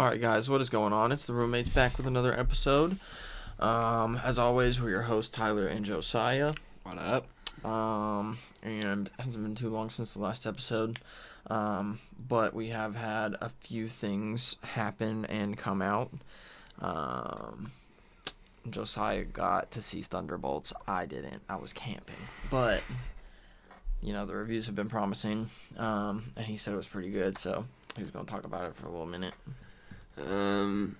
Alright guys, what is going on? It's the roommates back with another episode. As always, we're your hosts Tyler and Josiah. What up? And it hasn't been too long since the last episode. But we have had a few things happen and come out. Josiah got to see Thunderbolts. I didn't. I was camping. But the reviews have been promising. And he said it was pretty good, so he's gonna talk about it for a little minute. I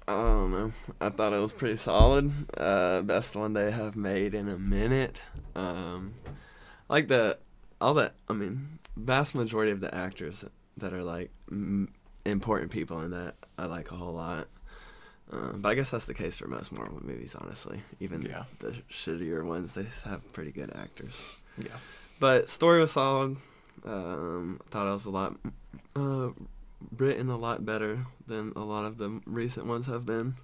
don't know. I thought it was pretty solid. Best one they have made in a minute. Vast majority of the actors that are like important people in that I like a whole lot. But I guess that's the case for most Marvel movies, honestly. Even the shittier ones, they have pretty good actors. Yeah. But story was solid. Thought it was a lot written a lot better than a lot of the recent ones have been.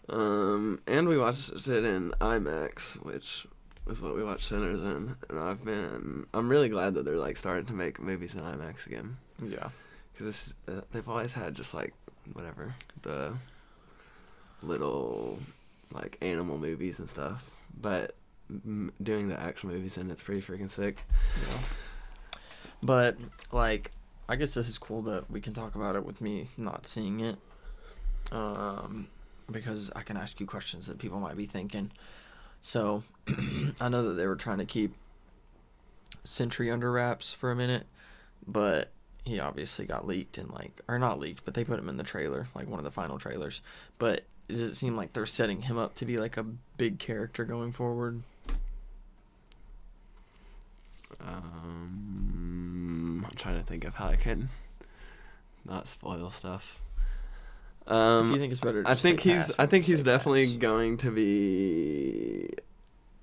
And we watched it in IMAX, which is what we watched Sinners in. And I'm really glad that they're like starting to make movies in IMAX again. Yeah. Because they've always had just like whatever the little like animal movies and stuff, but doing the action movies in it's pretty freaking sick. Yeah. But like, I guess this is cool that we can talk about it with me not seeing it, because I can ask you questions that people might be thinking. So I know that they were trying to keep Sentry under wraps for a minute, but he obviously got leaked and or not leaked, but they put him in the trailer, like one of the final trailers. But does it seem like they're setting him up to be like a big character going forward? I'm trying to think of how I can not spoil stuff. If you think it's better to I just think say he's pass, I think just he's say definitely pass. going to be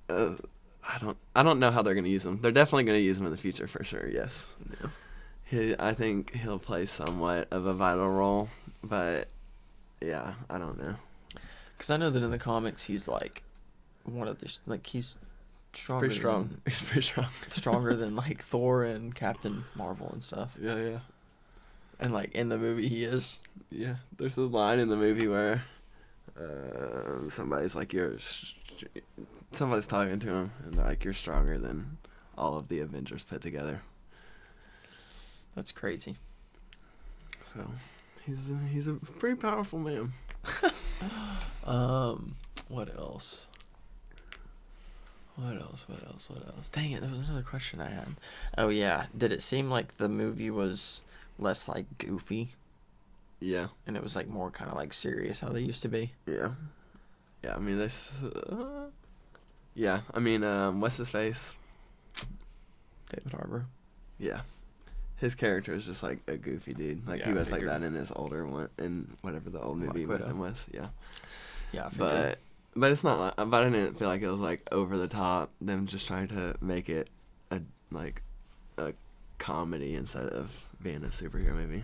I don't know how they're going to use him. They're definitely going to use him in the future for sure. Yes. Yeah. I think he'll play somewhat of a vital role, but yeah, I don't know. Because I know that in the comics he's like one of the he's stronger. Pretty strong. He's pretty strong. Stronger than like Thor and Captain Marvel and stuff. Yeah. And like in the movie he is. Yeah, there's a line in the movie where somebody's like, somebody's talking to him, and they're like, you're stronger than all of the Avengers put together. That's crazy. So, he's a pretty powerful man. What else? Dang it, there was another question I had. Oh yeah, did it seem like the movie was less like goofy? Yeah. And it was like more kind of like serious how they used to be? Yeah. Yeah, I mean, this... yeah, I mean, what's his face? David Harbour. Yeah. His character is just like a goofy dude. Like, Yeah, he I was like figured. that in his older one, in whatever the old movie with him was. Yeah. Yeah, I figured. But it's not like, but I didn't feel like it was like over the top, them just trying to make it a comedy instead of being a superhero movie.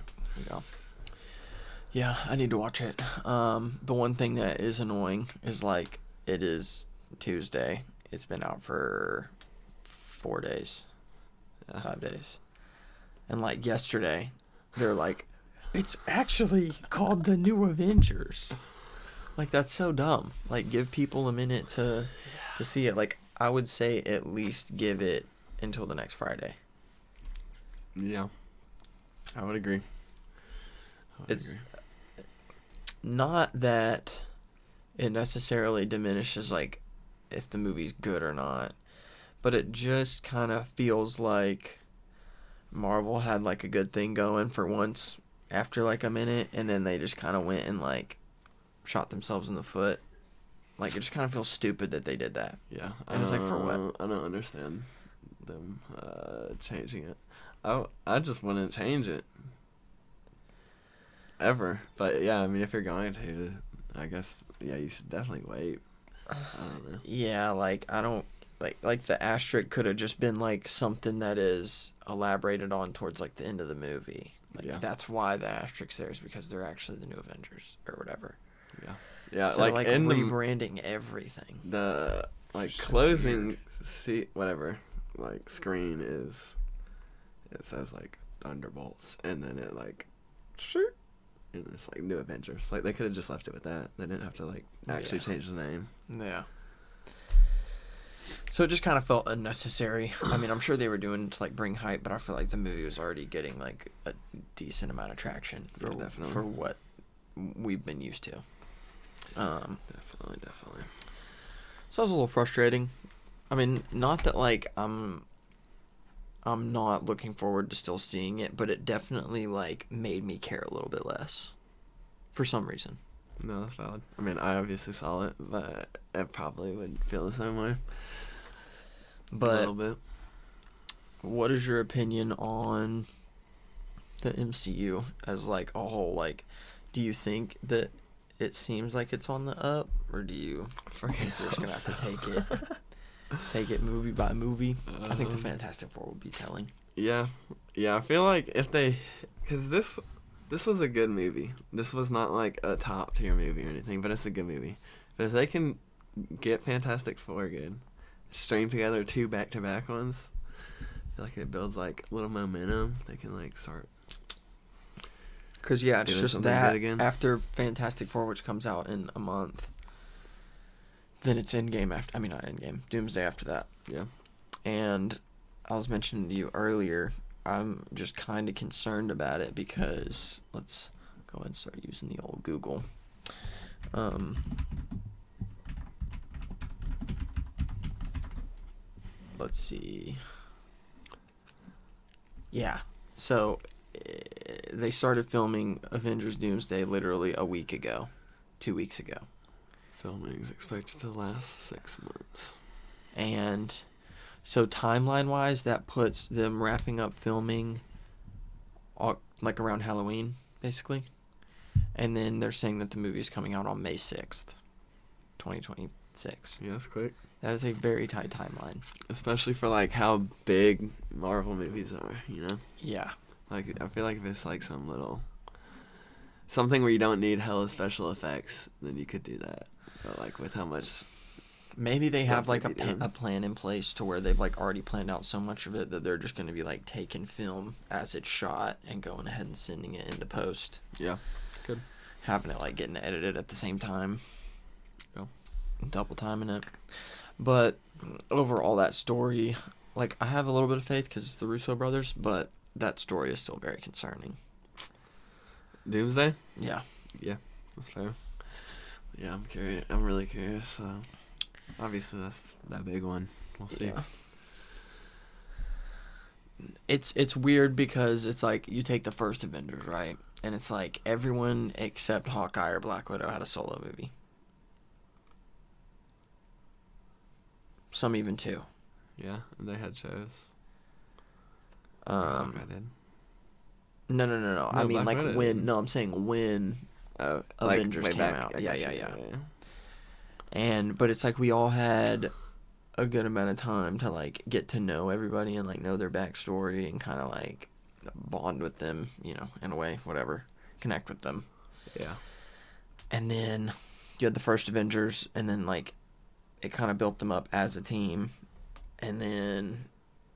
Yeah, I need to watch it. The one thing that is annoying is like it is Tuesday. It's been out for 4 days, 5 days, and like yesterday, they're like, it's actually called the New Avengers. Like, that's so dumb. Like, give people a minute to see it. Like, I would say at least give it until the next Friday. Yeah, I would agree. It's not that it necessarily diminishes, like, if the movie's good or not, but it just kind of feels like Marvel had, like, a good thing going for once after, like, a minute, and then they just kind of went and, like, shot themselves in the foot. Like, it just kind of feels stupid that they did that. Yeah. And it's like, for what? I don't understand them changing it. I just wouldn't change it. Ever. But, yeah, I mean, if you're going to, I guess, yeah, you should definitely wait. I don't know. Yeah, like, I don't... Like the asterisk could have just been, like, something that is elaborated on towards, like, the end of the movie. Like, Yeah. That's why the asterisk there is because they're actually the New Avengers or whatever. Yeah. Yeah, So, like in rebranding everything. the like So closing screen is, it says like Thunderbolts, and then it like shoot, and Avengers, like New Avengers. Like they could have just left it with that. They didn't have to like actually change the name. Yeah. So it just kind of felt unnecessary. I mean, I'm sure they were doing to like bring hype, but I feel like the movie was already getting like a decent amount of traction for what we've been used to. Definitely. So it was a little frustrating. I mean, not that like I'm not looking forward to still seeing it, but it definitely like made me care a little bit less for some reason. No, that's valid. I mean, I obviously saw it, but I probably would feel the same way. But a little bit. What is your opinion on the MCU as like a whole? Like, do you think that it seems like it's on the up, or do you think we're just gonna have to take it movie by movie? I think the Fantastic Four would be telling. Yeah. I feel like if they, because this was a good movie. This was not like a top tier movie or anything, but it's a good movie. But if they can get Fantastic Four good, string together 2 back-to-back ones, I feel like it builds like little momentum. They can like start. Because it's just that after Fantastic Four, which comes out in a month, then it's Endgame after. I mean, not Endgame, Doomsday after that. Yeah. And I was mentioning to you earlier, I'm just kind of concerned about it because let's go ahead and start using the old Google. Let's see. Yeah. So they started filming Avengers Doomsday literally a week ago. 2 weeks ago. Filming is expected to last 6 months. And so timeline-wise, that puts them wrapping up filming like around Halloween, basically. And then they're saying that the movie is coming out on May 6th, 2026. Yeah, that's quick. That is a very tight timeline. Especially for, like, how big Marvel movies are, you know? Yeah. Like, I feel like if it's, like, something where you don't need hella special effects, then you could do that. But, like, with how much... Maybe they have, like, a plan in place to where they've, like, already planned out so much of it that they're just going to be, like, taking film as it's shot and going ahead and sending it into post. Yeah. Good. Having it, like, getting edited at the same time. Yeah. Double timing it. But overall, that story, like, I have a little bit of faith because it's the Russo brothers, but that story is still very concerning. Doomsday? Yeah. Yeah, that's fair. Yeah, I'm curious. I'm really curious. Obviously, that's that big one. We'll see. Yeah. It's weird because it's like you take the first Avengers, right? And it's like everyone except Hawkeye or Black Widow had a solo movie. Some even 2. Yeah, they had shows. Hawkeye did. No. I mean, like, when... No, I'm saying when Avengers like came out. Yeah. But it's like we all had a good amount of time to, like, get to know everybody and, like, know their backstory and kind of, like, bond with them, you know, in a way, whatever. Connect with them. Yeah. And then you had the first Avengers, and then, like, it kind of built them up as a team. And then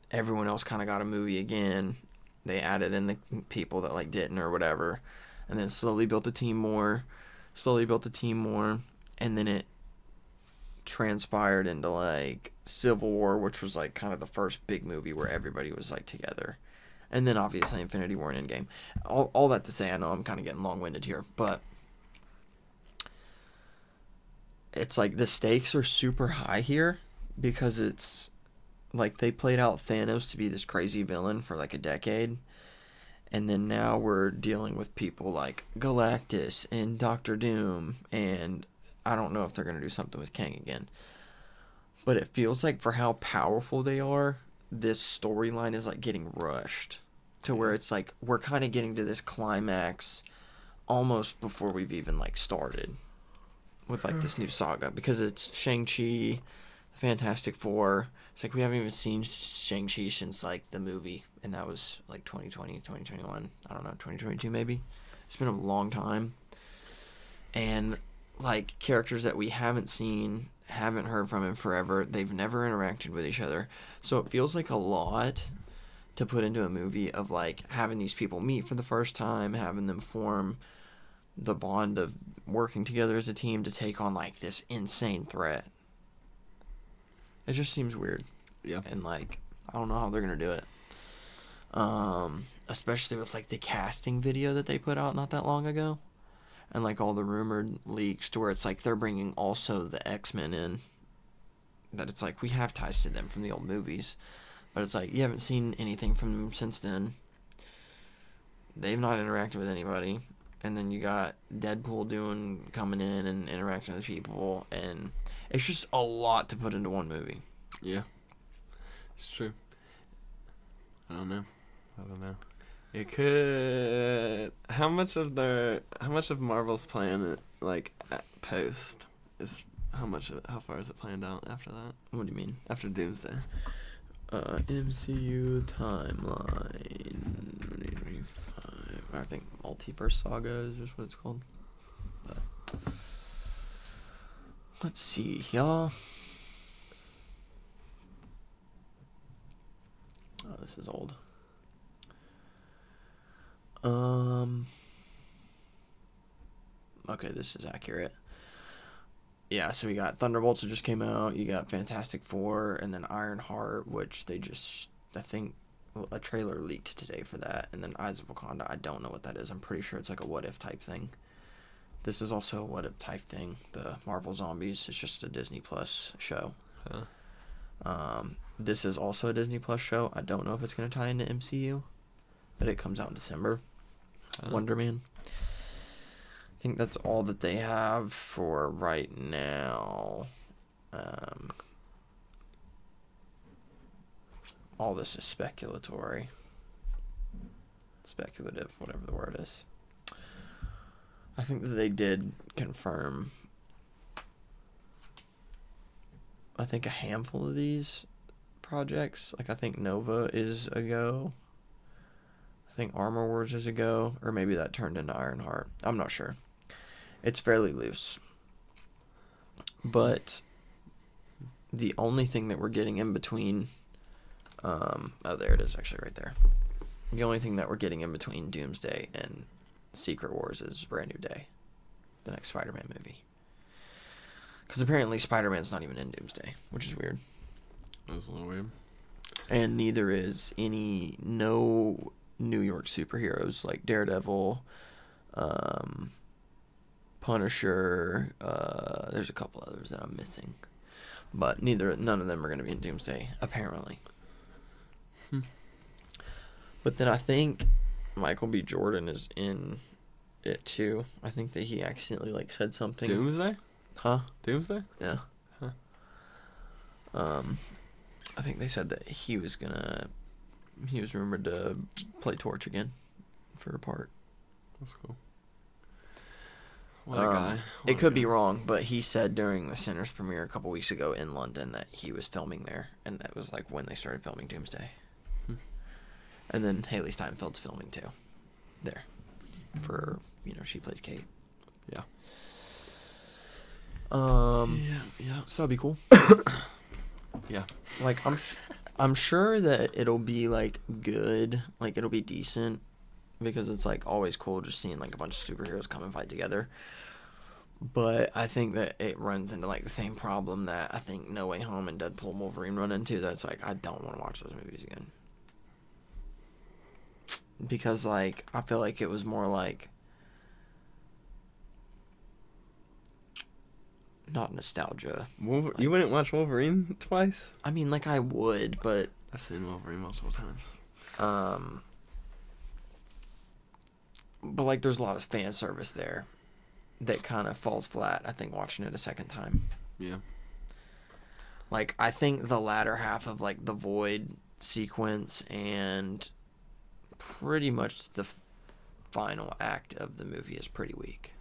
everyone else kind of got a movie again. They added in the people that, like, didn't or whatever. And then slowly built the team more. And then it transpired into, like, Civil War, which was, like, kind of the first big movie where everybody was, like, together. And then, obviously, Infinity War and Endgame. All that to say, I know I'm kind of getting long-winded here, but it's, like, the stakes are super high here because it's, like, they played out Thanos to be this crazy villain for, like, a decade. And then now we're dealing with people like Galactus and Doctor Doom, and I don't know if they're going to do something with Kang again. But it feels like for how powerful they are, this storyline is, like, getting rushed to where it's like we're kind of getting to this climax almost before we've even, like, started with, like, this new saga, because it's Shang-Chi, the Fantastic Four. It's like we haven't even seen Shang-Chi since, like, the movie, and that was, like, 2020, 2021, I don't know, 2022 maybe. It's been a long time. And, like, characters that we haven't seen, haven't heard from in forever, they've never interacted with each other. So it feels like a lot to put into a movie of, like, having these people meet for the first time, having them form the bond of working together as a team to take on like this insane threat. It just seems weird. Yeah. And like I don't know how they're gonna do it. Especially with like the casting video that they put out not that long ago, and like all the rumored leaks to where it's like they're bringing also the X-Men in. That it's like we have ties to them from the old movies, but it's like you haven't seen anything from them since then. They've not interacted with anybody, and then you got Deadpool coming in and interacting with people, and it's just a lot to put into one movie. Yeah, it's true. I don't know. It could. How much of Marvel's plan like post is how far is it planned out after that? What do you mean? After Doomsday. MCU timeline 2025. I think Multiverse Saga is just what it's called. But let's see, y'all. Oh, this is old. Okay, this is accurate. Yeah, so we got Thunderbolts that just came out. You got Fantastic Four, and then Ironheart, which they just, I think, a trailer leaked today for that. And then Eyes of Wakanda, I don't know what that is. I'm pretty sure it's like a what if type thing. This is also a what if type thing. The Marvel Zombies is just a Disney Plus show. Huh. This is also a Disney Plus show. I don't know if it's going to tie into MCU, but it comes out in December. Wonder Man. I think that's all that they have for right now. All this is speculative, whatever the word is. I think that they did confirm, I think, a handful of these projects. Like, I think Nova is a go. I think Armor Wars is a go. Or maybe that turned into Ironheart. I'm not sure. It's fairly loose. But the only thing that we're getting in between... there it is, actually, right there. The only thing that we're getting in between Doomsday and Secret Wars is Brand New Day, the next Spider-Man movie. Because apparently Spider-Man's not even in Doomsday, which is weird. That's a little weird. And neither is no New York superheroes like Daredevil, Punisher. There's a couple others that I'm missing, but none of them are going to be in Doomsday apparently. But then I think Michael B. Jordan is in it too. I think that he accidentally said something. Doomsday? Huh? Doomsday? Yeah. Huh. I think they said that he was rumored to play Torch again for a part. That's cool. What a guy. It could be wrong, but he said during the Sinners premiere a couple weeks ago in London that he was filming there, and that was like when they started filming Doomsday. And then Haley Steinfeld's filming too, there, for she plays Kate. Yeah. Yeah. So that'd be cool. Yeah. Like I'm sure that it'll be good, it'll be decent, because it's always cool just seeing a bunch of superheroes come and fight together. But I think that it runs into the same problem that I think No Way Home and Deadpool and Wolverine run into. That's I don't want to watch those movies again. Because I feel like it was more not nostalgia. You wouldn't watch Wolverine twice? I mean, I would, but I've seen Wolverine multiple times. But there's a lot of fan service there that kind of falls flat, I think, watching it a second time. Yeah. I think the latter half of the Void sequence and pretty much the final act of the movie is pretty weak.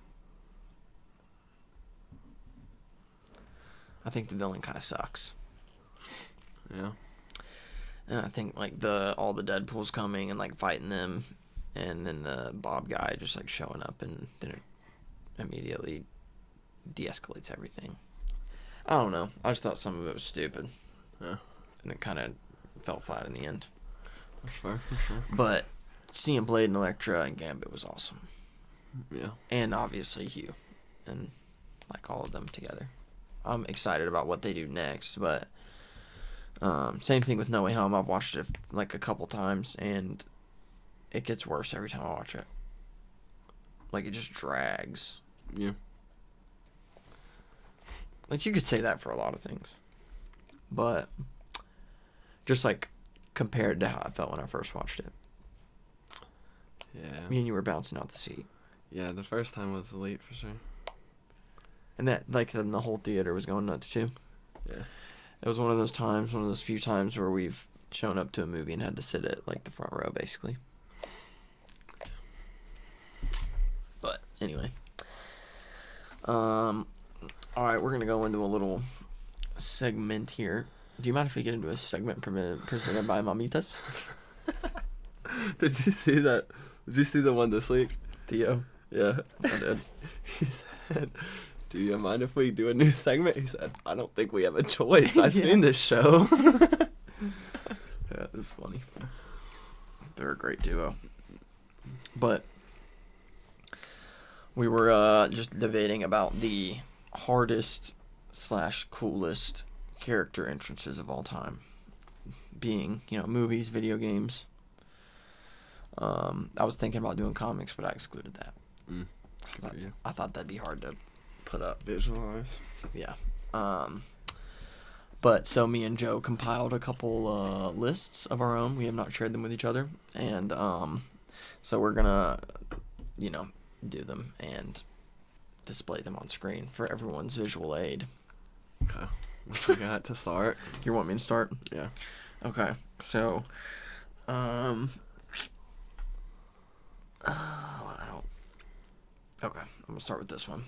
I think the villain kind of sucks. Yeah. And I think all the Deadpool's coming and fighting them, and then the Bob guy just showing up, and then it immediately de-escalates everything. I don't know. I just thought some of it was stupid. Yeah. And it kind of fell flat in the end. That's fair, for sure. But seeing Blade and Elektra and Gambit was awesome. Yeah. And obviously Hugh, and like all of them together. I'm excited about what they do next, but same thing with No Way Home. I've watched it like a couple times, and it gets worse every time I watch it. Like, it just drags. Yeah. Like, you could say that for a lot of things. But just, like, compared to how I felt when I first watched it. Yeah. Me and you were bouncing out the seat. Yeah, the first time was elite for sure. And that, like, then the whole theater was going nuts, too. Yeah. It was one of those few times where we've shown up to a movie and had to sit at, like, the front row, basically. But, anyway. Alright, we're going to go into a little segment here. Do you mind if we get into a segment presented by Mamitas? Did you see that? Did you see the one this week? Theo? Yeah. I did. He said, do you mind if we do a new segment? He said, I don't think we have a choice. I've seen this show. Yeah, it's funny. They're a great duo. But we were just debating about the hardest / coolest character entrances of all time. Being, movies, video games. I was thinking about doing comics, but I excluded that. I thought that'd be hard to put up. Visualize. Yeah. But so me and Joe compiled a couple lists of our own. We have not shared them with each other. And so we're going to, do them and display them on screen for everyone's visual aid. Okay. What we got to start? You want me to start? Yeah. Okay. So, Okay, I'm gonna start with this one.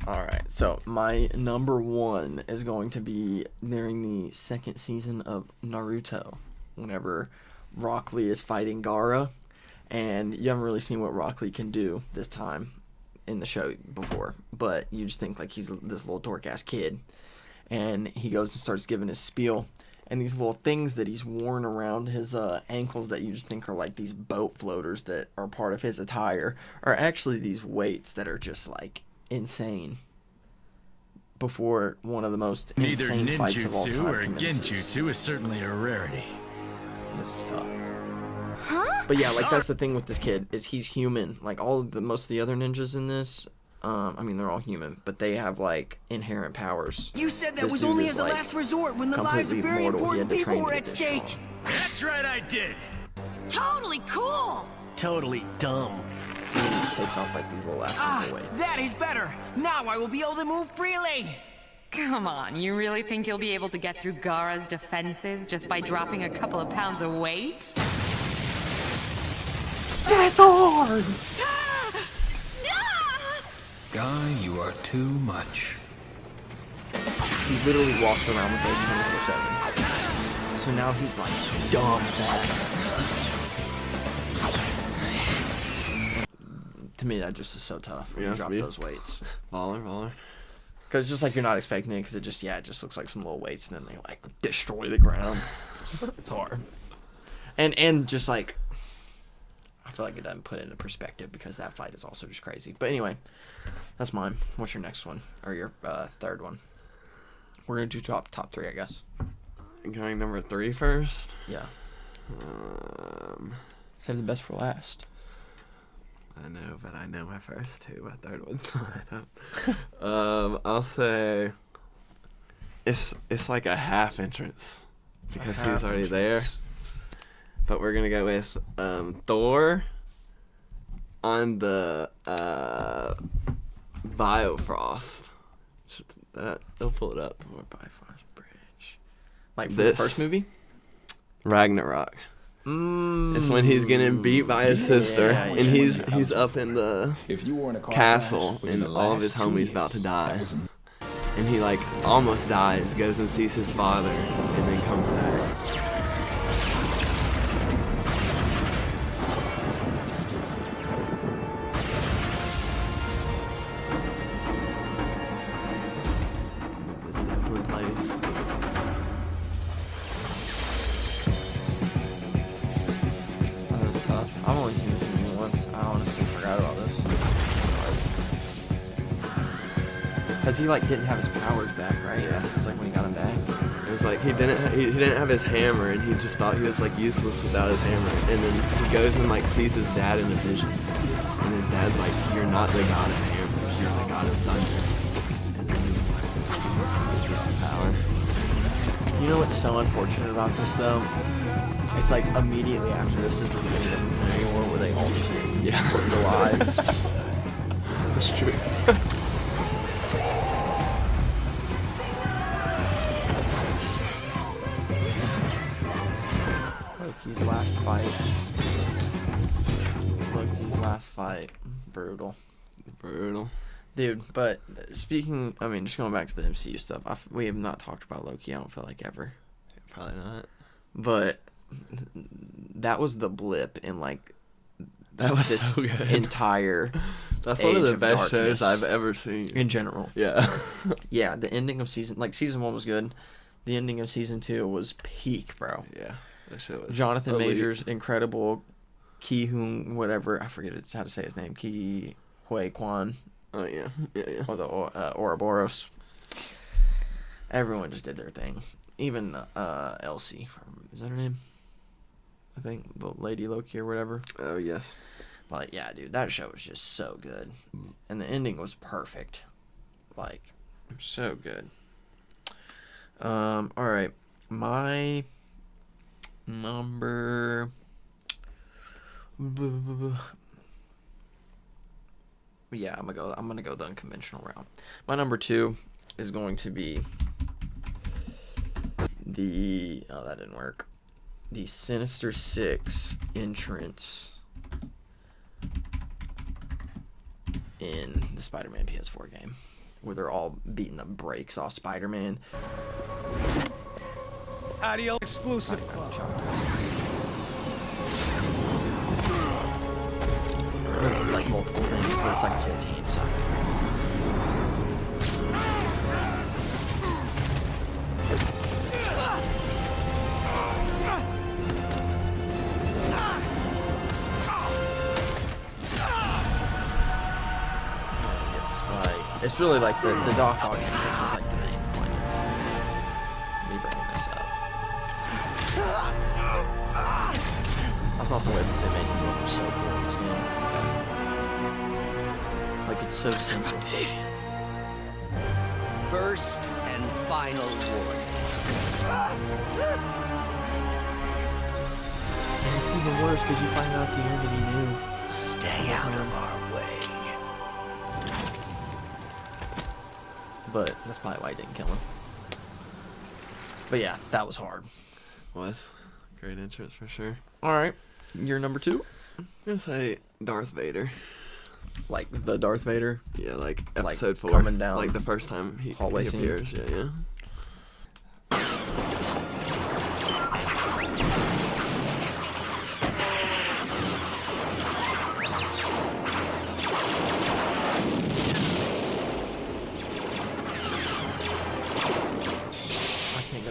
Alright, so my number one is going to be during the second season of Naruto, whenever Rock Lee is fighting Gaara, and you haven't really seen what Rock Lee can do this time in the show before, but you just think like he's this little dork-ass kid, and he goes and starts giving his spiel, and these little things that he's worn around his ankles that you just think are like these boat floaters that are part of his attire are actually these weights that are just like insane. Before one of the most insane fights of all time Neither ninjutsu or commences. genjutsu is certainly a rarity. This is tough. Huh? But yeah, like that's the thing with this kid is he's human. Like most of the other ninjas in this, they're all human, but they have like inherent powers. You said that This was dude only is, as a like, last resort when the lives of completely very immortal. He had important to people train were to at get this stake. strong. That's right, I did. Totally cool. Totally dumb. So he just takes off like these little ass ankle weights. That is better. Now I will be able to move freely. Come on, you really think you'll be able to get through Gaara's defenses just by dropping a couple of pounds of weight? That's hard! Guy, you are too much. He literally walks around with those 24/7. So now he's like dumb fast. To me, that just is so tough when you drop those weights. Baller. Because it's just like you're not expecting it, because it just looks like some little weights, and then they like destroy the ground. It's hard. And just like, I feel like it doesn't put it into perspective because that fight is also just crazy. But anyway, that's mine. What's your next one? Or your third one? We're going to do top three, I guess. Going number 3 first? Yeah. Save the best for last. I know, but I know my first two. My third one's not. I'll say it's like a half entrance because he was already there. But we're gonna go with Thor on the Biofrost. They'll pull it up. Thor Bifrost Bridge. Like from the first movie? Ragnarok. It's when he's getting beat by his sister, and he's up in the castle, and all of his homies about to die, and he like almost dies, goes and sees his father, and then comes back. This Zeppelin plays. That was tough. I've only seen this movie once. I honestly forgot about Cause he like didn't have his powers back, right? Yeah. This was like when he got him back. It was like he didn't have his hammer, and he just thought he was like useless without his hammer. And then he goes and like sees his dad in a vision, and his dad's like, "You're not the god of hammers, you're the god of thunder." And then he's like, "This is power." You know what's so unfortunate about this though? It's like immediately after this is the beginning of Infinity War where they all just put their lives. That's true. Loki's last fight. Brutal. Dude, but speaking, I mean, just going back to the MCU stuff, we have not talked about Loki, I don't feel like ever. Probably not. But that was the blip in, like, That was this so good. entire That's one of age the best darkness shows I've ever seen. in general. Yeah. Yeah, the ending of season 1 was good. The ending of season 2 was peak, bro. Yeah. That show was Jonathan elite. Majors, incredible. Ki Hoon, whatever, I forget how to say his name. Ki Hui Kwan. Oh, yeah. Yeah. Or the Ouroboros. Everyone just did their thing. Even Elsie, is that her name? I think the Lady Loki or whatever. Oh, yes. But yeah, dude, that show was just so good, and the ending was perfect. Like, so good. All right, my number. Yeah, I'm gonna go the unconventional route. My number 2 is going to be that didn't work. The Sinister Six entrance in the Spider-Man PS4 game, where they're all beating the brakes off Spider-Man. Audio exclusive club. It's like multiple things, but it's like a whole team, so. It's really like the Doc Ock entrance is like the main point of me bringing this up. I thought the way that they made him look was so cool in this game. Like, it's so simple. First and final warning. And it's even worse because you find out at the end that he knew. Stay out of our way. But that's probably why he didn't kill him. But yeah, that was hard. Was. Great entrance for sure. Alright, you're number 2? I'm going to say Darth Vader. Like the Darth Vader? Yeah, like episode 4. Coming down like the first time he hallway scene. appears. Yeah.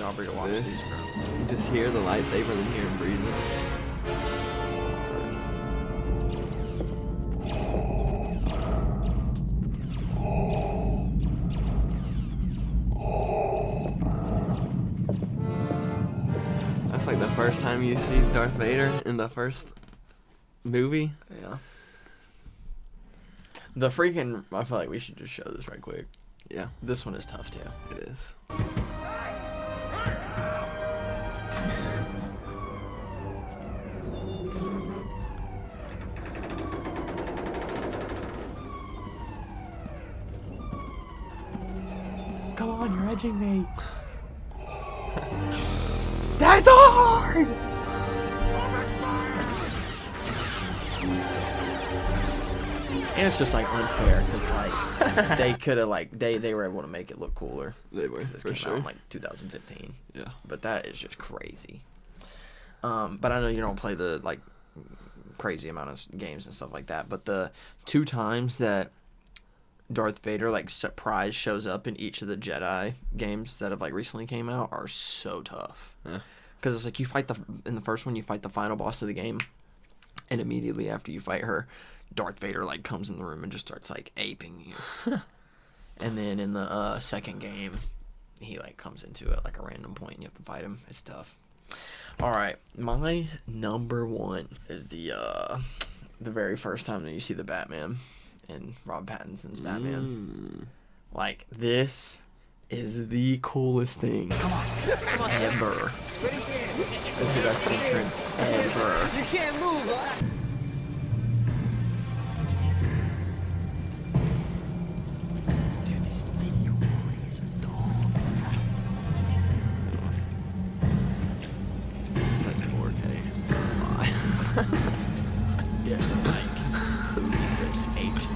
Aubrey to watch This, these, bro. you just hear the lightsaber and then hear him breathing. That's like the first time you see Darth Vader in the first movie. Yeah. The freaking... I feel like we should just show this right quick. Yeah. This one is tough, too. It is. Come on, you're edging me. That's so hard! And it's just like unfair because like they could have like they were able to make it look cooler. They were, This for came sure. out in like 2015. Yeah. But that is just crazy. But I know you don't play the like crazy amount of games and stuff like that. But the 2 times that Darth Vader like surprise shows up in each of the Jedi games that have like recently came out are so tough. Yeah. Because it's like you fight in the first one you fight the final boss of the game, and immediately after you fight her, Darth Vader like comes in the room and just starts like aping you. And then in the second game, he like comes into it like a random point and you have to fight him. It's tough. All right, my number one is the very first time that you see the Batman in Rob Pattinson's Batman. Like, this is the coolest thing ever. It's the best entrance ever. You can't move, huh? Dude, these video qualities are dog. That's 4K. It's not. Yes, like Eclipse HD.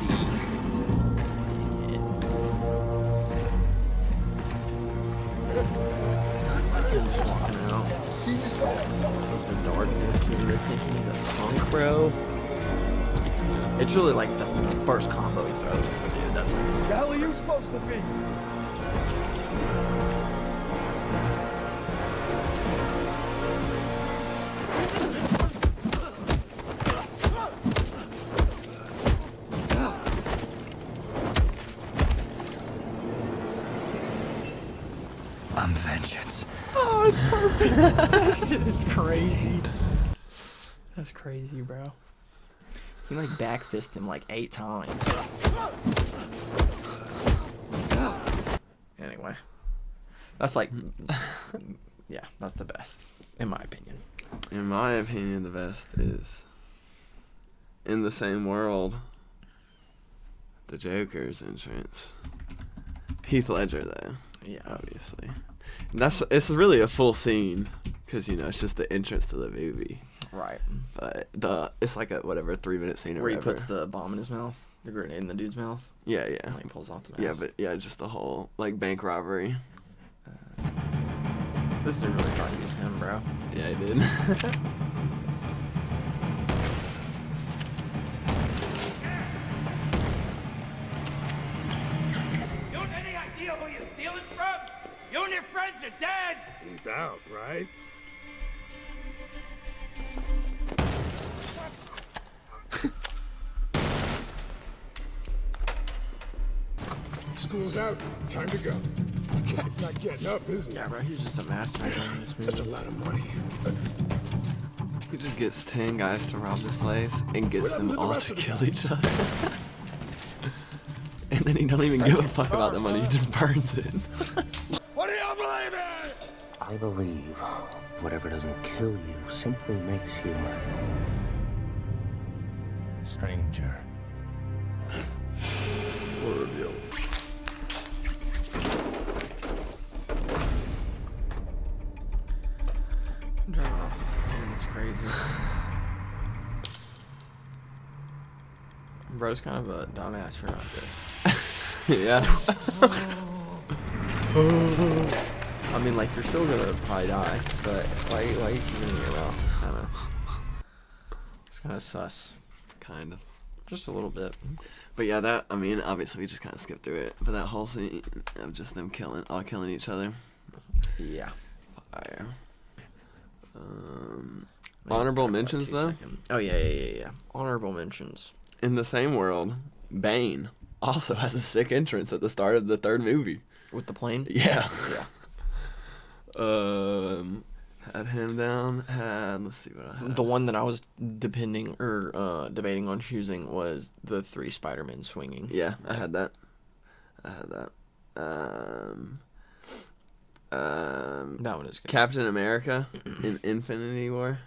Like him just walking out. The darkness and everything. He's a punk, bro. It's really like the first combo he throws at the dude. That's like. The hell are you supposed to be? I'm vengeance. Oh, it's perfect. That shit is crazy. That's crazy, bro. He like backfist him like 8 times. Anyway, that's like, yeah, that's the best in my opinion. In my opinion, the best is in the same world. The Joker's entrance. Heath Ledger, though. Yeah, Obviously. It's really a full scene because it's just the entrance to the movie. right. But it's like a 3-minute scene or Where he whatever. puts the bomb in his mouth, the grenade in the dude's mouth, yeah. and like pulls off the mask. Just the whole like bank robbery. This is a really trying to use him, bro. Yeah, I did. You have any idea who you're stealing from? You and your friends are dead! He's out, right? School's out. Time to go. Guy's not getting up, is he? Yeah, bro, he's just a master in this That's a movie. lot of money. He just gets 10 guys to rob this place and gets What them happened to the all rest to of the kill each other. And then he don't even give a fuck about the money, he just burns it. What do you believe in? I believe whatever doesn't kill you simply makes you stranger. Reveal. Driving off. Man, it's crazy. Bro's kind of a dumbass for not this. Yeah. I mean, like, you're still gonna probably die, but why are you keeping it in your mouth? It's kind of sus. Kind of. Just a little bit. But yeah, obviously we just kind of skipped through it. But that whole scene of just them all killing each other. Yeah. Fire. Honorable mentions, though? Oh, yeah. Honorable mentions. In the same world, Bane also has a sick entrance at the start of the third movie. With the plane? Yeah. Yeah. Had him down. Let's see what I had. The one that I was debating on choosing was the 3 Spider-Men swinging. Yeah, I had that. That one is good. Captain America in Infinity War.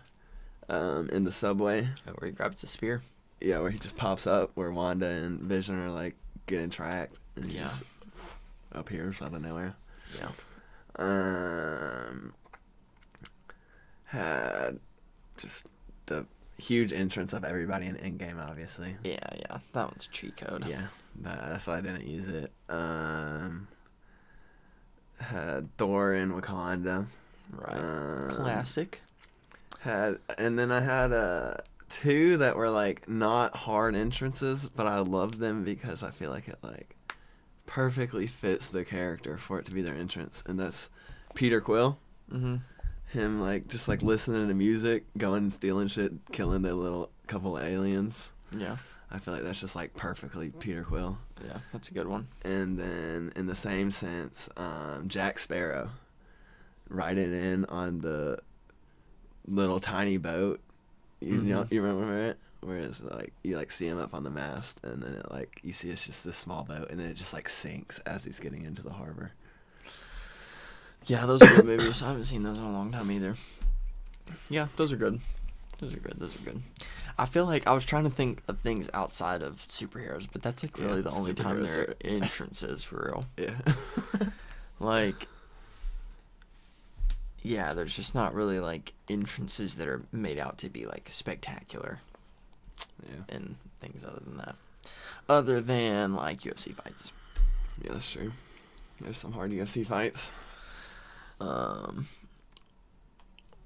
In the subway. Where he grabs the spear. Yeah, where he just pops up, where Wanda and Vision are like getting tracked, and he just appears out of nowhere. Yeah. Had just the huge entrance of everybody in Endgame, obviously. Yeah. That one's a cheat code. Yeah, that's why I didn't use it. Had Thor in Wakanda. Right. Classic. And then I had 2 that were like not hard entrances, but I loved them because I feel like it like perfectly fits the character for it to be their entrance, and that's Peter Quill. Mm-hmm. Him like just like listening to music, going and stealing shit, killing the little couple aliens. Yeah. I feel like that's just like perfectly Peter Quill. Yeah, that's a good one. And then in the same sense, Jack Sparrow riding in on the little tiny boat. You know, you remember it? Where it's like you like see him up on the mast, and then it like you see it's just this small boat, and then it just like sinks as he's getting into the harbor. Yeah, those are good movies. I haven't seen those in a long time either. Yeah, those are good. Those are good. I feel like I was trying to think of things outside of superheroes, but that's like really the only time there are entrances for real. Yeah. Like, yeah, there's just not really like entrances that are made out to be like spectacular. Yeah. And things other than that. Other than like UFC fights. Yeah, that's true. There's some hard UFC fights.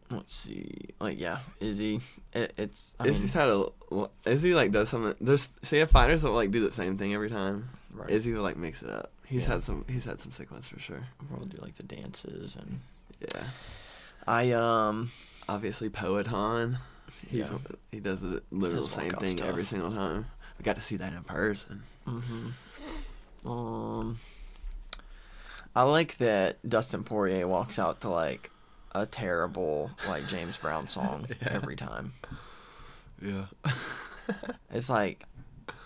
Let's see. Like, yeah, Izzy. Izzy's had a. Izzy like does something. There's fighters that like do the same thing every time. Right. Izzy will like mix it up. He's had some sick ones for sure. We'll do like the dances and. Yeah. Obviously Poeton. He does the literal same thing every single time. We got to see that in person. I like that Dustin Poirier walks out to like a terrible like James Brown song every time. Yeah. It's like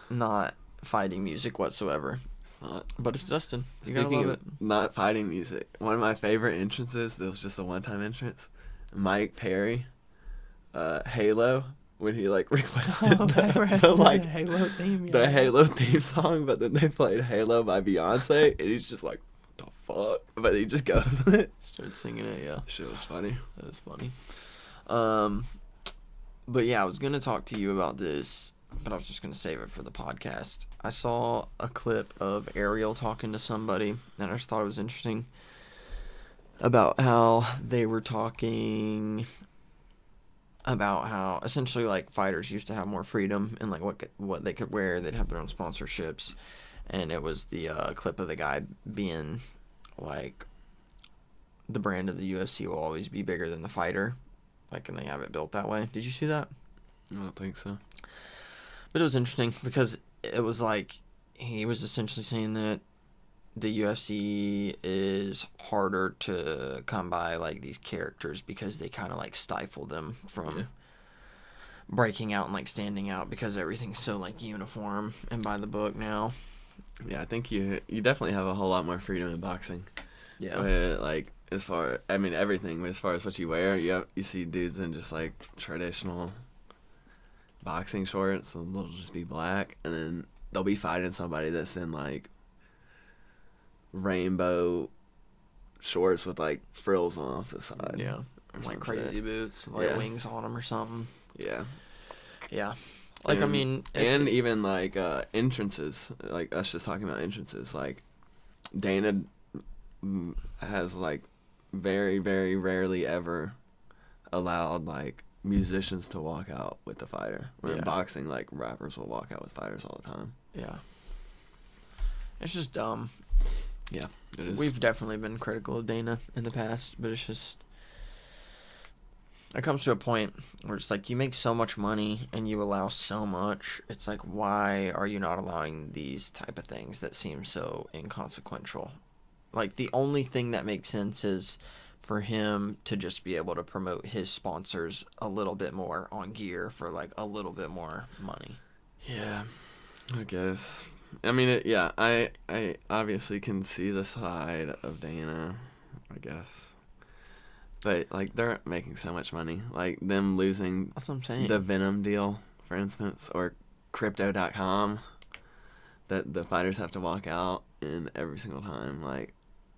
not fighting music whatsoever. It's not. But it's Dustin. You gotta Speaking love of it. not fighting music, one of my favorite entrances, that was just a one-time entrance, Mike Perry, Halo, when he like requested the Halo theme. the Halo theme song, but then they played Halo by Beyonce, and he's just like, what the fuck? But he just goes with it. Started singing it, yeah. Shit was funny. That was funny. But yeah, I was gonna talk to you about this, but I was just gonna save it for the podcast. I saw a clip of Ariel talking to somebody, and I just thought it was interesting about how they were talking about how essentially like fighters used to have more freedom and like what they could wear. They'd have their own sponsorships, and it was the clip of the guy being like, the brand of the UFC will always be bigger than the fighter, like, and they have it built that way. Did you see that? I don't think so. But it was interesting because it was like he was essentially saying that the UFC is harder to come by like these characters because they kind of like stifle them from breaking out and like standing out because everything's so like uniform and by the book now. Yeah, I think you definitely have a whole lot more freedom in boxing. Yeah. Where, like, everything, as far as what you wear, you see dudes in just like traditional boxing shorts, and they'll just be black, and then they'll be fighting somebody that's in like rainbow shorts with like frills on off the side. Yeah. Like crazy boots, like wings on them or something. Yeah. Yeah. Like, I mean... And even, like, entrances. Like, us just talking about entrances. Like, Dana has, like, very, very rarely ever allowed, like, musicians to walk out with the fighter. Where in boxing, like, rappers will walk out with fighters all the time. Yeah. It's just dumb. Yeah, it is. We've definitely been critical of Dana in the past, but it's just... It comes to a point where it's like you make so much money and you allow so much. It's like, why are you not allowing these type of things that seem so inconsequential? Like, the only thing that makes sense is for him to just be able to promote his sponsors a little bit more on gear for like a little bit more money. Yeah, I guess. I mean, I obviously can see the side of Dana, I guess. But, like, they're making so much money. Like, them losing That's what I'm saying. the Venom deal, for instance, or Crypto.com, that the fighters have to walk out in every single time. Like,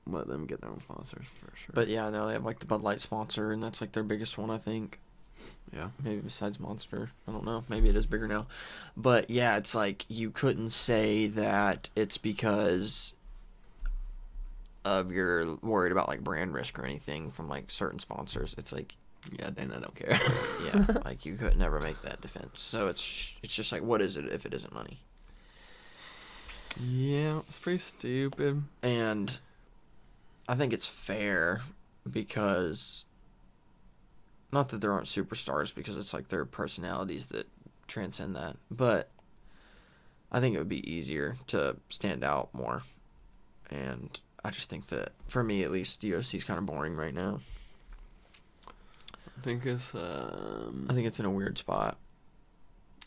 let them get their own sponsors, for sure. But, yeah, now they have, like, the Bud Light sponsor, and that's, like, their biggest one, I think. Yeah. Maybe besides Monster. I don't know. Maybe it is bigger now. But, yeah, it's like you couldn't say that it's because... of you're worried about like brand risk or anything from like certain sponsors. It's like, yeah, then I don't care. yeah, like you could never make that defense. So it's just like, what is it if it isn't money? Yeah, it's pretty stupid. And I think it's fair because not that there aren't superstars, because it's like their personalities that transcend that, but I think it would be easier to stand out more. And I just think that, for me at least, UFC is kind of boring right now. I think it's in a weird spot.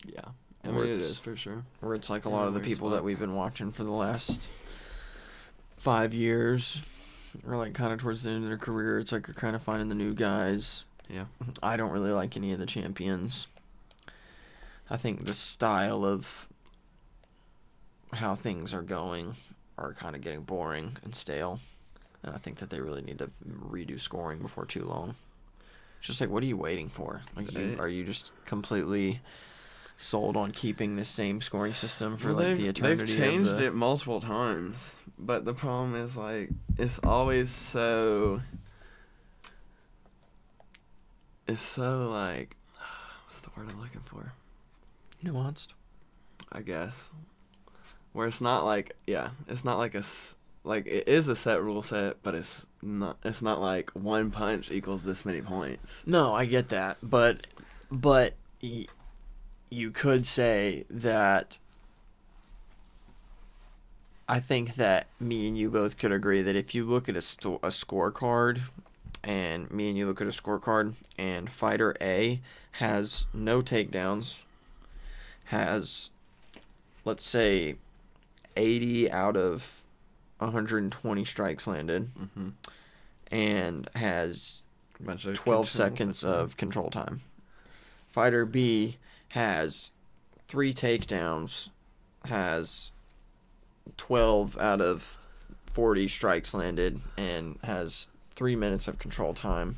Yeah. I mean, it is for sure. Where it's like a lot of the people that we've been watching for the last 5 years are like kind of towards the end of their career. It's like you're kind of finding the new guys. Yeah. I don't really like any of the champions. I think the style of how things are going are kind of getting boring and stale. And I think that they really need to redo scoring before too long. It's just like, what are you waiting for? Like, are you just completely sold on keeping the same scoring system for like the eternity? They've changed it multiple times, but the problem is like it's always so like what's the word I'm looking for? Nuanced, I guess. Where it's not like it's not like like it is a set rule set, but it's not like one punch equals this many points. No, I get that, but you could say that I think that me and you both could agree that if you look at a scorecard, and me and you look at a scorecard, and fighter A has no takedowns, has, let's say, 80 out of 120 strikes landed, and has 12 seconds of control time. Fighter B has 3 takedowns, has 12 out of 40 strikes landed, and has 3 minutes of control time.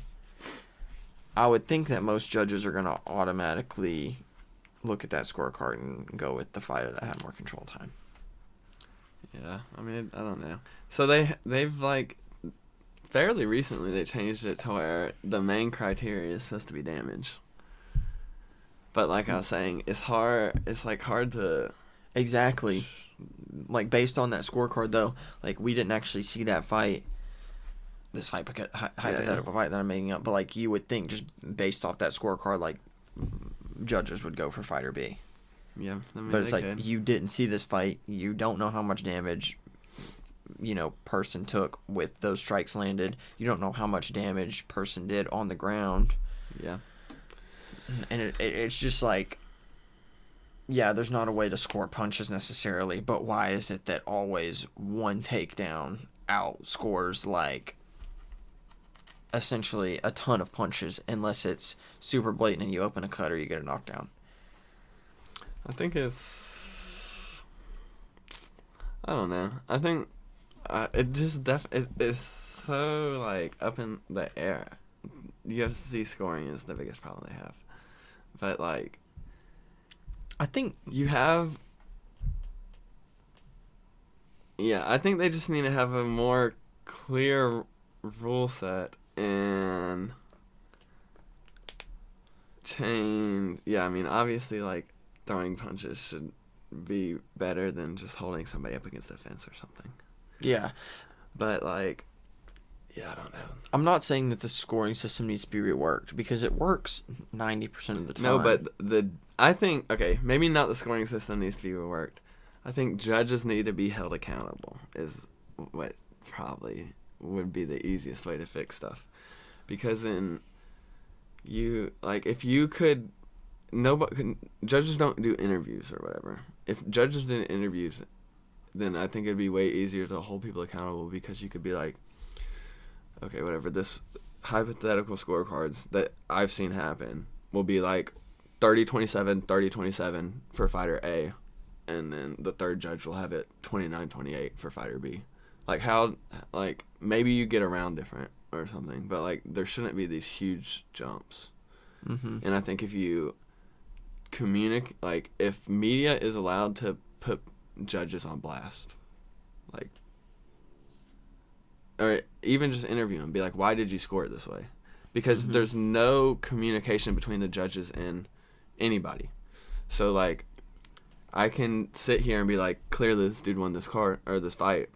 I would think that most judges are going to automatically look at that scorecard and go with the fighter that had more control time. Yeah, I mean, I don't know. So they've like fairly recently they changed it to where the main criteria is supposed to be damage. But like I was saying, it's hard. It's like hard to exactly. Like based on that scorecard though, like we didn't actually see that fight. This hypothetical fight that I'm making up, but like you would think just based off that scorecard, like judges would go for fighter B. Yeah, I mean, but it's like you didn't see this fight. You don't know how much damage, person took with those strikes landed. You don't know how much damage person did on the ground. Yeah. And it's just like, yeah, there's not a way to score punches necessarily, but why is it that always one takedown outscores like essentially a ton of punches unless it's super blatant and you open a cut or you get a knockdown? I think it's... I don't know. I think it just it's so like up in the air. UFC scoring is the biggest problem they have. But like, I think you have... Yeah, I think they just need to have a more clear rule set and change... Yeah, I mean, obviously, like, throwing punches should be better than just holding somebody up against the fence or something. Yeah. But, like, yeah, I don't know. I'm not saying that the scoring system needs to be reworked because it works 90% of the time. No, but I think, okay, maybe not the scoring system needs to be reworked. I think judges need to be held accountable is what probably would be the easiest way to fix stuff. Because if you could... judges don't do interviews or whatever. If judges did interviews, then I think it'd be way easier to hold people accountable because you could be like, okay, whatever, this hypothetical scorecards that I've seen happen will be like 30-27, 30-27 for fighter A, and then the third judge will have it 29-28 for fighter B. Like how, like maybe you get around different or something, but like there shouldn't be these huge jumps. Mm-hmm. And I think if you communicate, like if media is allowed to put judges on blast, like, or even just interview them, be like, why did you score it this way? Because there's no communication between the judges and anybody. So like, I can sit here and be like, clearly this dude won this card or this fight,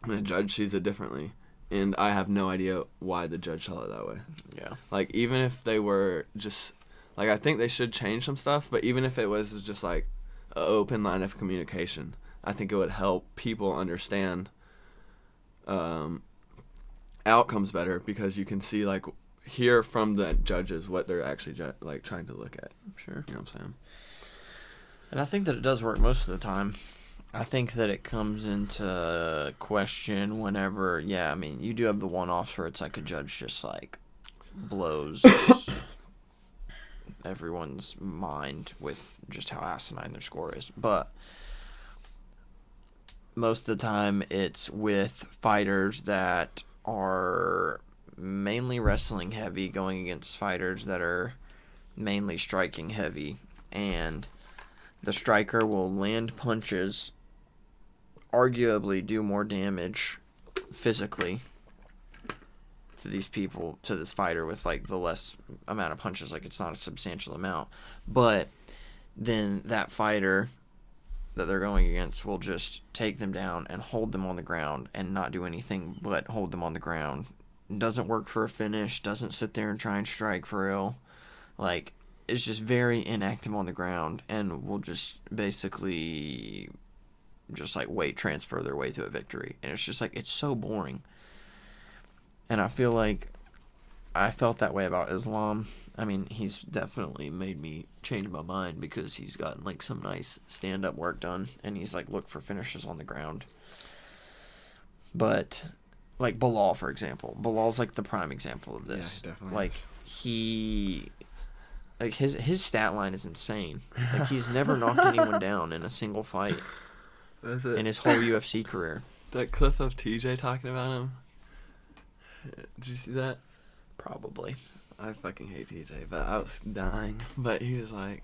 and the judge sees it differently, and I have no idea why the judge saw it that way. Yeah. Like even if they were just like, I think they should change some stuff, but even if it was just like, open line of communication. I think it would help people understand outcomes better, because you can see, like, hear from the judges what they're actually like trying to look at. Sure. You know what I'm saying? And I think that it does work most of the time. I think that it comes into question whenever, I mean, you do have the one-offs where it's like a judge just, like, blows everyone's mind with just how asinine their score is. But most of the time it's with fighters that are mainly wrestling heavy going against fighters that are mainly striking heavy. And the striker will land punches, arguably do more damage physically to these people, to this fighter, with like the less amount of punches. Like, it's not a substantial amount, but then that fighter that they're going against will just take them down and hold them on the ground and not do anything but hold them on the ground. Doesn't work for a finish, doesn't sit there and try and strike for real. Like, it's just very inactive on the ground, and will just basically just like weight transfer their way to a victory. And it's just like, it's so boring. And I feel like I felt that way about Islam. I mean, he's definitely made me change my mind, because he's gotten like some nice stand-up work done, and he's like looked for finishes on the ground. But like Bilal, for example, Bilal's like the prime example of this. Yeah, definitely. Like, his stat line is insane. Like, he's never knocked anyone down in a single fight in his whole UFC career. That clip of TJ talking about him. Did you see that? Probably. I fucking hate TJ, but I was dying. But he was like,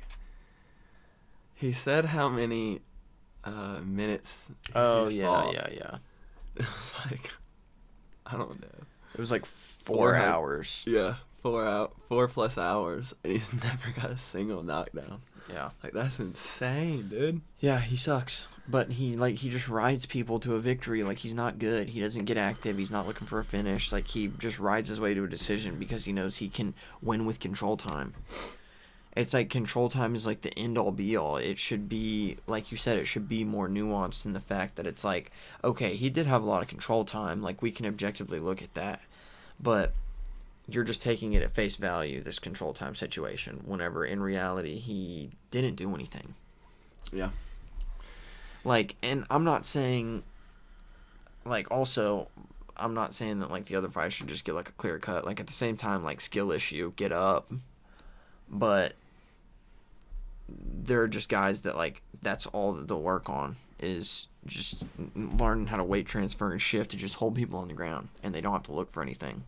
he said how many minutes. Oh, he's yeah, fought. yeah. It was like, I don't know. It was like 4 hours. Yeah, 4+ hours, and he's never got a single knockdown. Yeah. Like, that's insane, dude. Yeah, he sucks. But he just rides people to a victory. Like, he's not good. He doesn't get active. He's not looking for a finish. Like, he just rides his way to a decision because he knows he can win with control time. It's like control time is like the end-all be-all. It should be, like you said, it should be more nuanced in the fact that it's like, okay, he did have a lot of control time. Like, we can objectively look at that. But you're just taking it at face value, this control time situation, whenever in reality he didn't do anything. Yeah. Like, and I'm not saying, like, also, I'm not saying that, like, the other fighters should just get, like, a clear cut. Like, at the same time, like, skill issue, get up. But there are just guys that, like, that's all that they'll work on, is just learning how to weight transfer and shift to just hold people on the ground, and they don't have to look for anything.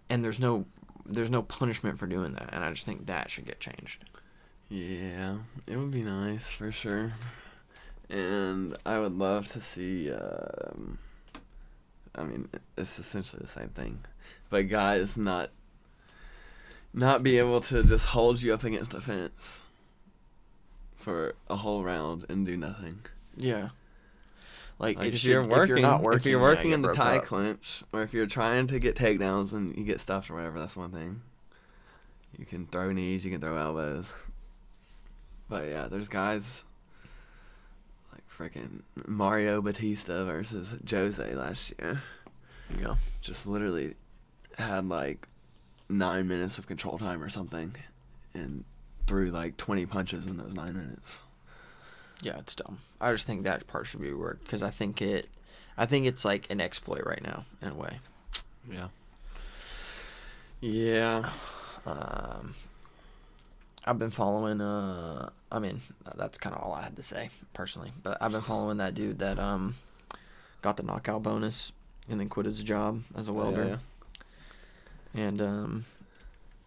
And there's no punishment for doing that, and I just think that should get changed. Yeah, it would be nice for sure, and I would love to see. I mean, it's essentially the same thing, but guys not be able to just hold you up against the fence for a whole round and do nothing. Yeah. Like if you're working in the tie up. clinch, or if you're trying to get takedowns and you get stuffed or whatever, that's one thing. You can throw knees, you can throw elbows. But yeah, there's guys like freaking Mario Batista versus Jose last year. Yeah. Just literally had like 9 minutes of control time or something, and threw like 20 punches in those 9 minutes. Yeah, it's dumb. I just think that part should be worked, because I think it's like an exploit right now in a way. Yeah. Yeah. I've been following. I mean, that's kind of all I had to say personally. But I've been following that dude that got the knockout bonus and then quit his job as a welder. Yeah. And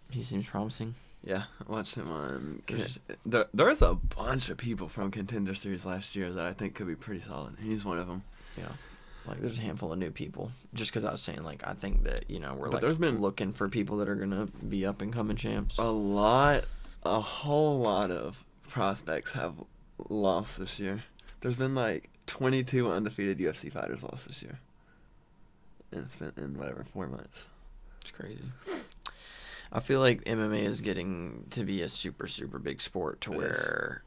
he seems promising. Yeah, I watched him on. There's a bunch of people from Contender Series last year that I think could be pretty solid. He's one of them. Yeah. Like, there's a handful of new people. Just because I was saying, like, I think that, you know, we're, But like, looking for people that are going to be up-and-coming champs. A whole lot of prospects have lost this year. There's been, like, 22 undefeated UFC fighters lost this year. And it's been in, 4 months. It's crazy. I feel like MMA is getting to be a super, super big sport to where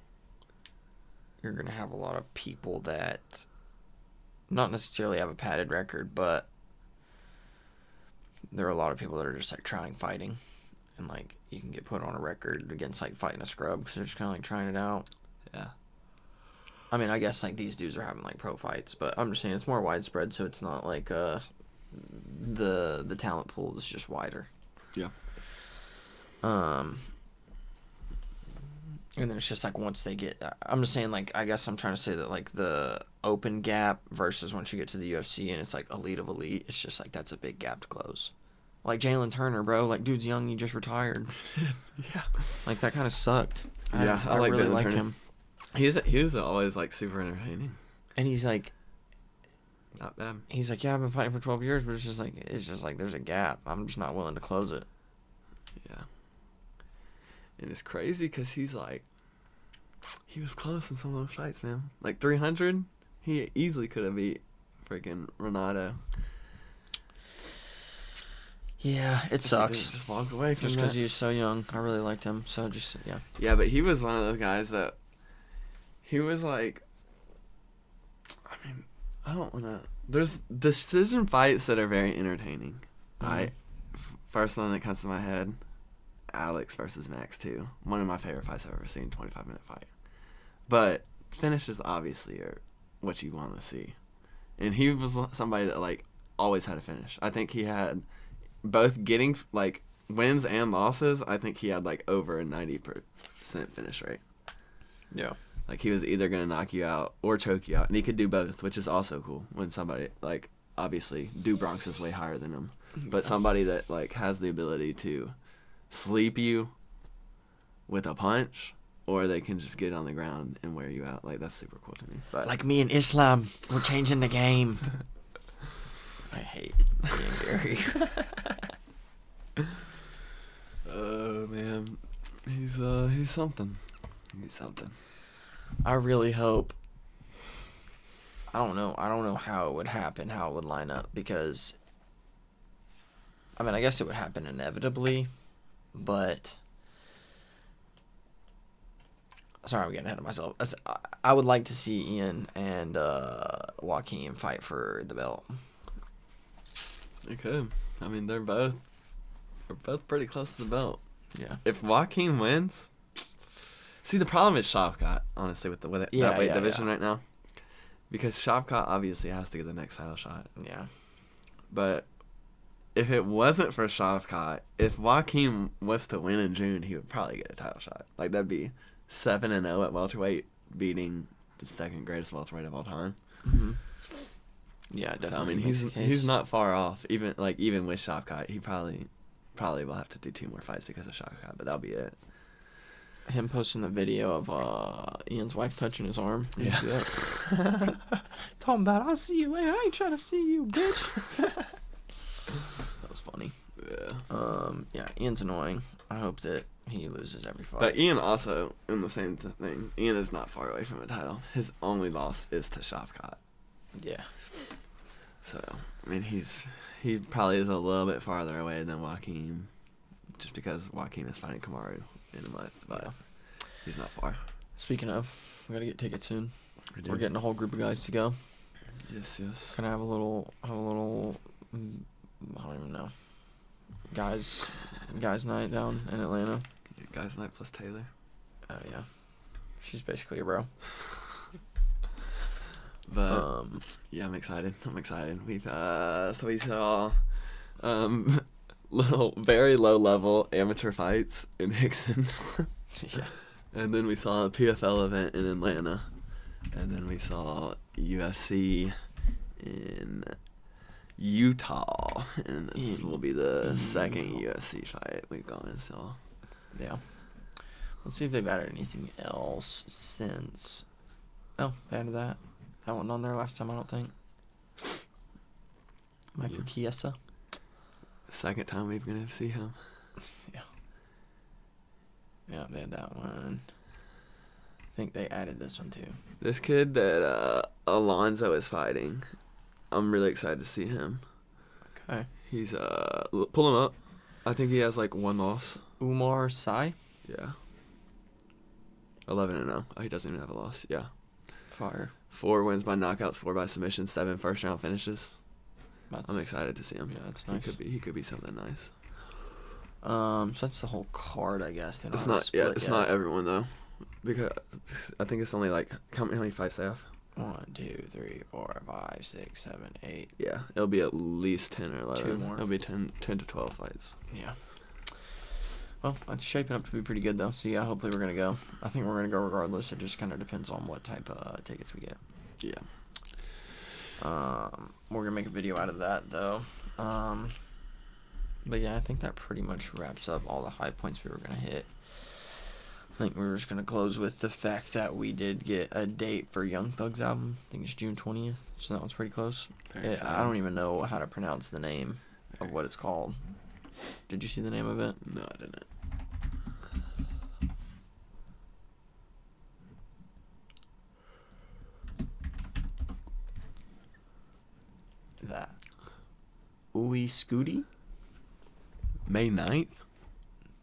you're going to have a lot of people that not necessarily have a padded record, but there are a lot of people that are just like trying fighting, and like you can get put on a record against like fighting a scrub because they're just kind of like trying it out. Yeah. I mean, I guess like these dudes are having like pro fights, but I'm just saying it's more widespread, so it's not like the talent pool is just wider. Yeah. And then it's just like once they get, I'm just saying like, I guess I'm trying to say that like the open gap versus once you get to the UFC and it's like elite of elite, it's just like that's a big gap to close. Like Jalen Turner, bro, like dude's young, he just retired. Yeah. Like that kind of sucked. Yeah, I like really Jalen like Turner. him. He was always like super entertaining. And he's like, Not bad. he's like, yeah, I've been fighting for 12 years, but it's just like there's a gap. I'm just not willing to close it. Yeah. And it's crazy because he's like, he was close in some of those fights, man. Like 300, he easily could have beat freaking Renato. Yeah, it sucks. Just walked away from Just that. because he was so young. I really liked him. So just, yeah. Yeah, but he was one of those guys that he was like, I mean, I don't want to. There's decision fights that are very entertaining. Mhm. First one that comes to my head, Alex versus Max 2. One of my favorite fights I've ever seen, 25-minute fight. But finishes obviously are what you want to see. And he was somebody that like always had a finish. I think he had both getting like wins and losses. I think he had like over a 90% finish rate. Yeah. Like he was either going to knock you out or choke you out. And he could do both, which is also cool when somebody like obviously Do Bronx is way higher than him. But somebody that like has the ability to sleep you with a punch, or they can just get on the ground and wear you out. Like that's super cool to me. But Like me and Islam, we're changing the game. I hate me and Gary. oh man, he's something. He's something. I really hope. I don't know how it would happen, how it would line up, because I mean, I guess it would happen inevitably, but sorry, I'm getting ahead of myself. I would like to see Ian and Joaquin fight for the belt. It could. I mean, they're both pretty close to the belt. Yeah. If Joaquin wins, see the problem is Shavkat, honestly, with that weight division right now, because Shavkat obviously has to get the next title shot. Yeah. But if it wasn't for Shavkat, if Joaquin was to win in June, he would probably get a title shot. Like that'd be 7-0 at welterweight, beating the second greatest welterweight of all time. Mm-hmm. Yeah, definitely. So I mean, he's not far off. Even with Shavkat, he probably will have to do 2 more fights because of Shavkat, but that'll be it. Him posting the video of Ian's wife touching his arm. Yeah. Talking about, I'll see you later. I ain't trying to see you, bitch. That was funny. Yeah. Yeah, Ian's annoying. I hope that he loses every fight. But Ian also, in the same thing, Ian is not far away from a title. His only loss is to Shavkat. Yeah. So, I mean, he probably is a little bit farther away than Joaquin, just because Joaquin is fighting Kamaru in a month. But Yeah. he's not far. Speaking of, we gotta get tickets soon. We We're getting a whole group of guys to go. Yes. Gonna have a little, I don't even know, guys night down in Atlanta. Guys Night plus Taylor. Oh yeah, she's basically a bro. But yeah, I'm excited. We saw very low level amateur fights in Hickson. Yeah. And then we saw a PFL event in Atlanta. And then we saw UFC in Utah. And this will be the second UFC fight we've gone and saw. Yeah. Let's see if they've added anything else since. Oh, they added that. That wasn't on there last time, I don't think. Michael Chiesa. Second time we're going to see him. Yeah. Yeah, they had that one. I think they added this one too. This kid that Alonzo is fighting, I'm really excited to see him. Okay. He's pull him up. I think he has like 1 loss. Umar Sai. Yeah. 11-0. Oh, he doesn't even have a loss. Yeah. Fire. 4 wins by knockouts, 4 by submission, 7 first-round finishes. That's, I'm excited to see him. Yeah, that's nice. He could be something nice. So that's the whole card, I guess. It's not. Yeah, it's not everyone though, because I think it's only like how many fights they have. 1, 2, 3, 4, 5, 6, 7, 8. Yeah, it'll be at least 10 or 11. 2 more. It'll be 10 to 12 fights. Yeah. Well, it's shaping up to be pretty good though. So yeah, hopefully we're gonna go. I think we're gonna go regardless. It just kind of depends on what type of tickets we get. Yeah. We're gonna make a video out of that though. But yeah, I think that pretty much wraps up all the high points we were gonna hit. I think we were just gonna close with the fact that we did get a date for Young Thug's album. I think it's June 20th, so that one's pretty close. I don't even know how to pronounce the name of what it's called. Did you see the name of it? No, I didn't. That. Ooey Scooty? May 9th?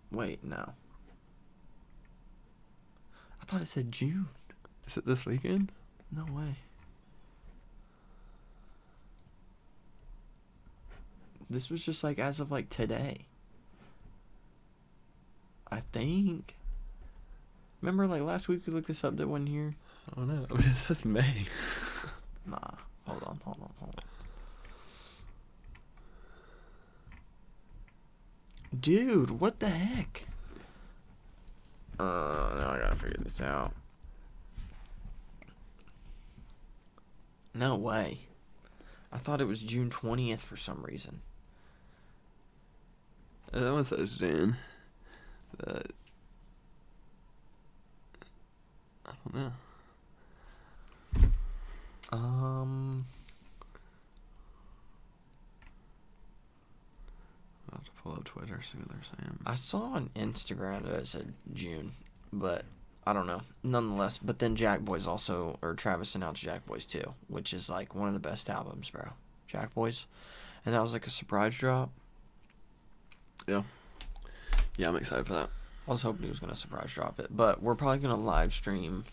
Wait, no. I thought it said June. Is it this weekend? No way. This was just like as of like today. I think. Remember like last week we looked this up that wasn't here? I don't know. I mean, it says May. Nah. Hold on. Dude, what the heck? Now I gotta figure this out. No way. I thought it was June 20th for some reason. That one says June. But I don't know. I'll have to pull up Twitter, see what they're saying. I saw on Instagram that it said June, but I don't know. Nonetheless, but then Jack Boys also, or Travis announced Jack Boys 2, which is like one of the best albums, bro. Jack Boys. And that was like a surprise drop. Yeah. Yeah, I'm excited for that. I was hoping he was going to surprise drop it, but we're probably going to live stream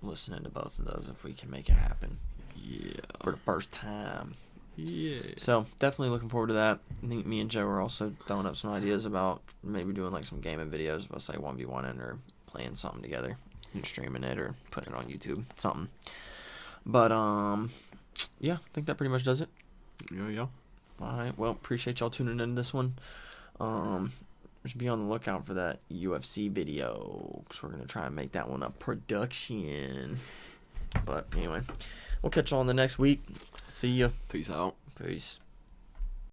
listening to both of those if we can make it happen. Yeah. For the first time. Yeah. So, definitely looking forward to that. I think me and Joe are also throwing up some ideas about maybe doing like some gaming videos of us like 1v1ing or playing something together and streaming it or putting it on YouTube, something. But, yeah, I think that pretty much does it. Yeah. Alright, well, appreciate y'all tuning in this one. Just be on the lookout for that UFC video, because we're going to try and make that one a production. But anyway, we'll catch y'all in the next week. See ya. Peace out. Peace.